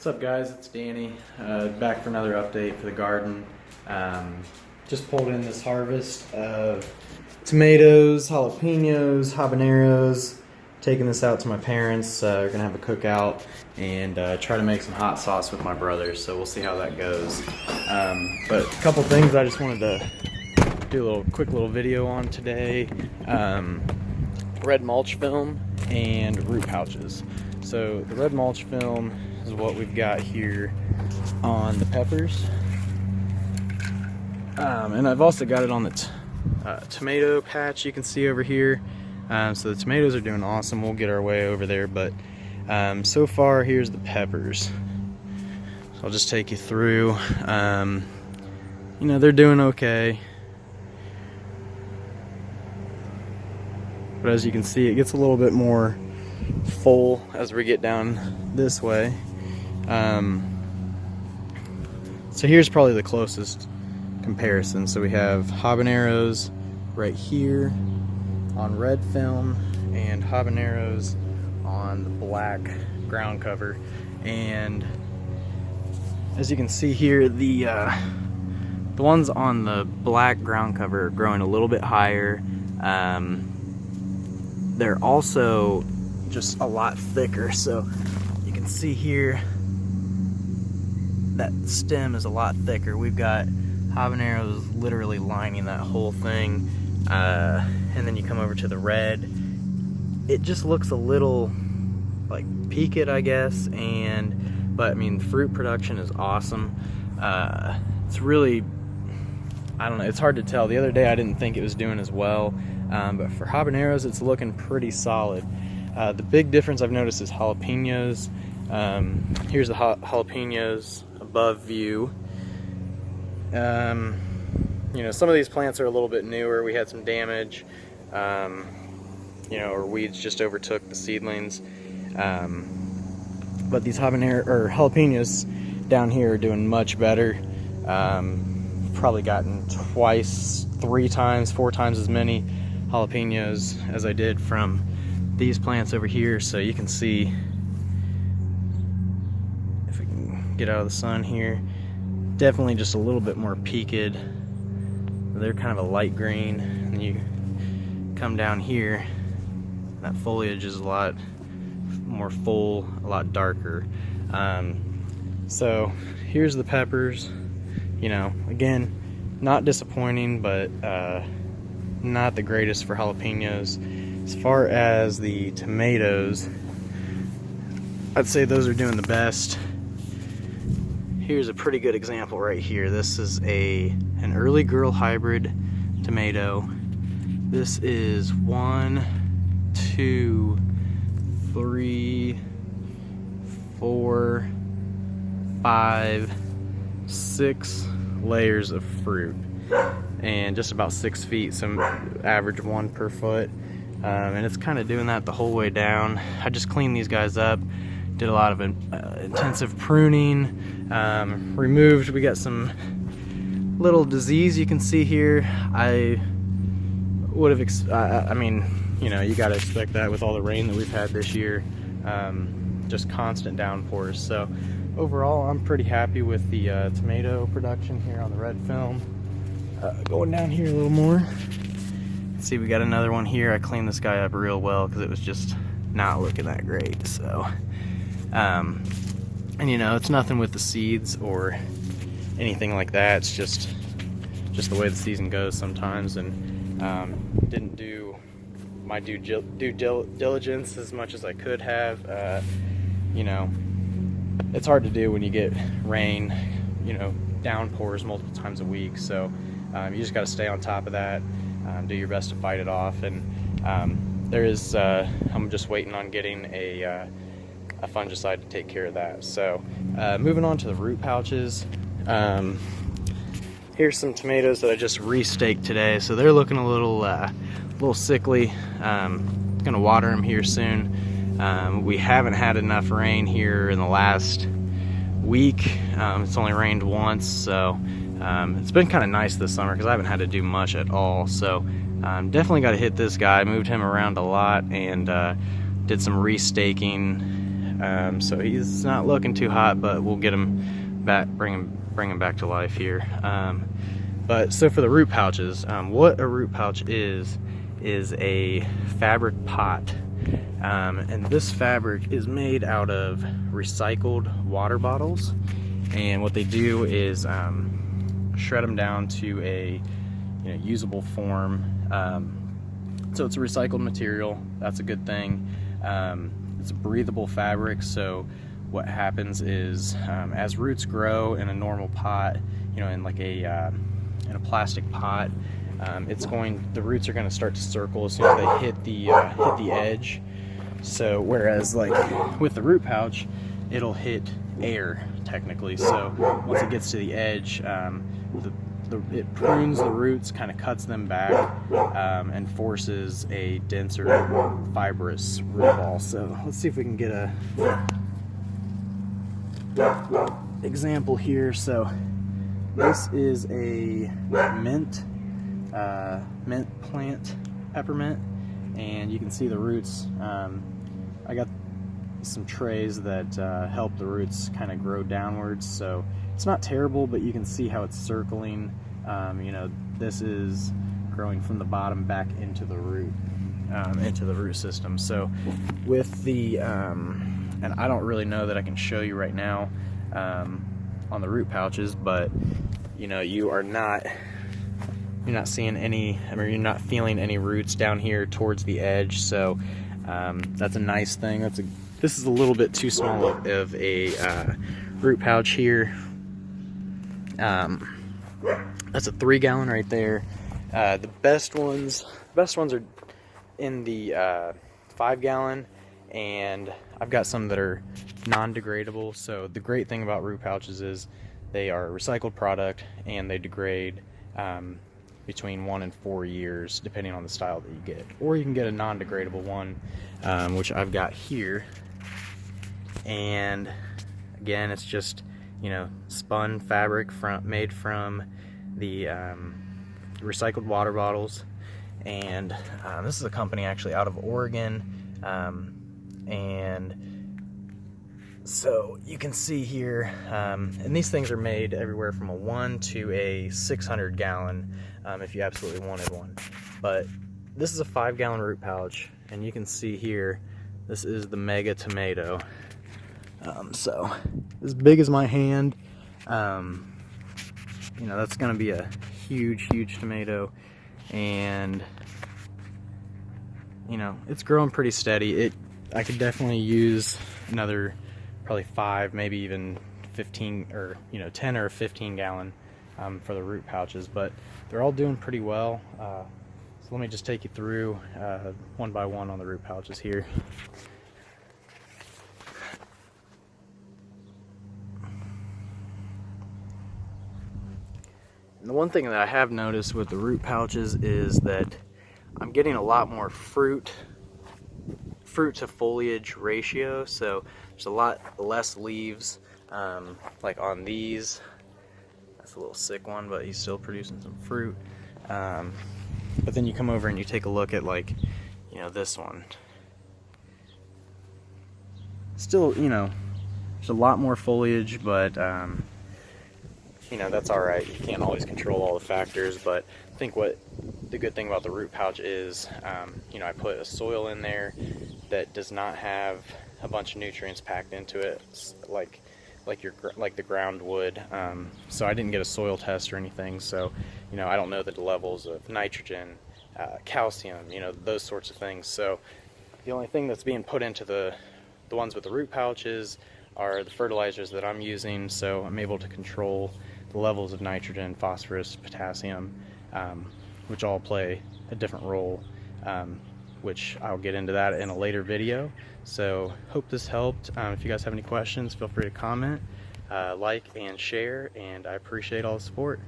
What's up, guys? It's Danny, back for another update for the garden. Just pulled in this harvest of tomatoes, jalapenos, habaneros. Taking this out to my parents. We're gonna have a cookout and try to make some hot sauce with my brothers, so we'll see how that goes. But a couple things I just wanted to do a quick little video on today. Red mulch film and root pouches. So the red mulch film is what we've got here on the peppers, and I've also got it on the tomato patch you can see over here. So the tomatoes are doing awesome. We'll get our way over there, but so far here's the peppers. So I'll just take you through. You know, they're doing okay, but as you can see, it gets a little bit more full as we get down this way. So here's probably the closest comparison. So we have habaneros right here on red film and habaneros on the black ground cover, and as you can see here, the ones on the black ground cover are growing a little bit higher. They're also just a lot thicker, so you can see here that stem is a lot thicker. We've got habaneros literally lining that whole thing, and then you come over to the red, it just looks a little like peaked, I guess, but I mean, fruit production is awesome. It's really, I don't know, it's hard to tell. The other day I didn't think it was doing as well, but for habaneros it's looking pretty solid. The big difference I've noticed is jalapenos. Here's the jalapenos above view. You know, some of these plants are a little bit newer. We had some damage, you know, or weeds just overtook the seedlings. But these jalapenos down here are doing much better. Probably gotten twice, 3 times, 4 times as many jalapenos as I did from these plants over here. So you can see, if we can get out of the sun here, definitely just a little bit more peaked. They're kind of a light green, and you come down here, that foliage is a lot more full, a lot darker. So here's the peppers. You know, again, not disappointing, but not the greatest for jalapenos. As far as the tomatoes, I'd say those are doing the best. Here's a pretty good example right here. This is an early girl hybrid tomato. This is 1, 2, 3, 4, 5, 6 layers of fruit, and just about 6 feet, some average 1 per foot. And it's kind of doing that the whole way down. I just cleaned these guys up, did a lot of intensive pruning, removed, we got some little disease you can see here. I would have, I mean, you know, you got to expect that with all the rain that we've had this year, just constant downpours. So overall, I'm pretty happy with the tomato production here on the red film. Going down here a little more, see, we got another one here. I cleaned this guy up real well because it was just not looking that great. So and you know, it's nothing with the seeds or anything like that. It's just the way the season goes sometimes, and didn't do my due diligence as much as I could have. You know, it's hard to do when you get rain, you know, downpours multiple times a week. So you just got to stay on top of that, do your best to fight it off. And there is, I'm just waiting on getting a fungicide to take care of that. So moving on to the root pouches. Here's some tomatoes that I just re-staked today. So they're looking a little sickly. Gonna water them here soon. We haven't had enough rain here in the last week. It's only rained once, so it's been kind of nice this summer because I haven't had to do much at all. So definitely got to hit this guy. Moved him around a lot and did some restaking So he's not looking too hot, but we'll get him back, bring him back to life here. But so for the root pouches, what a root pouch is a fabric pot. And this fabric is made out of recycled water bottles. And what they do is shred them down to a usable form. So it's a recycled material. That's a good thing. It's a breathable fabric, so what happens is as roots grow in a normal pot, in like in a plastic pot, the roots are going to start to circle as soon as they hit the edge. So whereas like with the root pouch, it'll hit air technically. So once it gets to the edge, it prunes the roots, kind of cuts them back, and forces a denser, fibrous root ball. So let's see if we can get a example here. So this is a mint plant, peppermint, and you can see the roots. I got some trays that help the roots kind of grow downwards, so it's not terrible, but you can see how it's circling. This is growing from the bottom back into the root system. So with the and I don't really know that I can show you right now on the root pouches, but you're not seeing any, you're not feeling any roots down here towards the edge. So that's a nice thing. This is a little bit too small of a root pouch here. That's a 3 gallon right there. The best ones are in the 5 gallon, and I've got some that are non-degradable. So the great thing about root pouches is they are a recycled product, and they degrade between 1 and 4 years depending on the style that you get. Or you can get a non-degradable one, which I've got here. And again, it's just spun fabric made from the recycled water bottles. And this is a company actually out of Oregon, and so you can see here, and these things are made everywhere from a 1 to a 600 gallon if you absolutely wanted one. But this is a 5 gallon root pouch, and you can see here, this is the Mega Tomato. So as big as my hand, that's going to be a huge tomato, and it's growing pretty steady. I could definitely use another probably 5, maybe even 15, or 10 or 15 gallon for the root pouches, but they're all doing pretty well. So let me just take you through one by one on the root pouches here. And the one thing that I have noticed with the root pouches is that I'm getting a lot more fruit to foliage ratio. So there's a lot less leaves, like on these. That's a little sick one, but he's still producing some fruit. But then you come over and you take a look at this one. Still, there's a lot more foliage, but that's all right. You can't always control all the factors, but I think what the good thing about the root pouch is, I put a soil in there that does not have a bunch of nutrients packed into it, like the ground would. So I didn't get a soil test or anything, so I don't know the levels of nitrogen, calcium, those sorts of things. So the only thing that's being put into the ones with the root pouches are the fertilizers that I'm using, so I'm able to control the levels of nitrogen, phosphorus, potassium, which all play a different role, which I'll get into that in a later video. So hope this helped. If you guys have any questions, feel free to comment, like and share, and I appreciate all the support.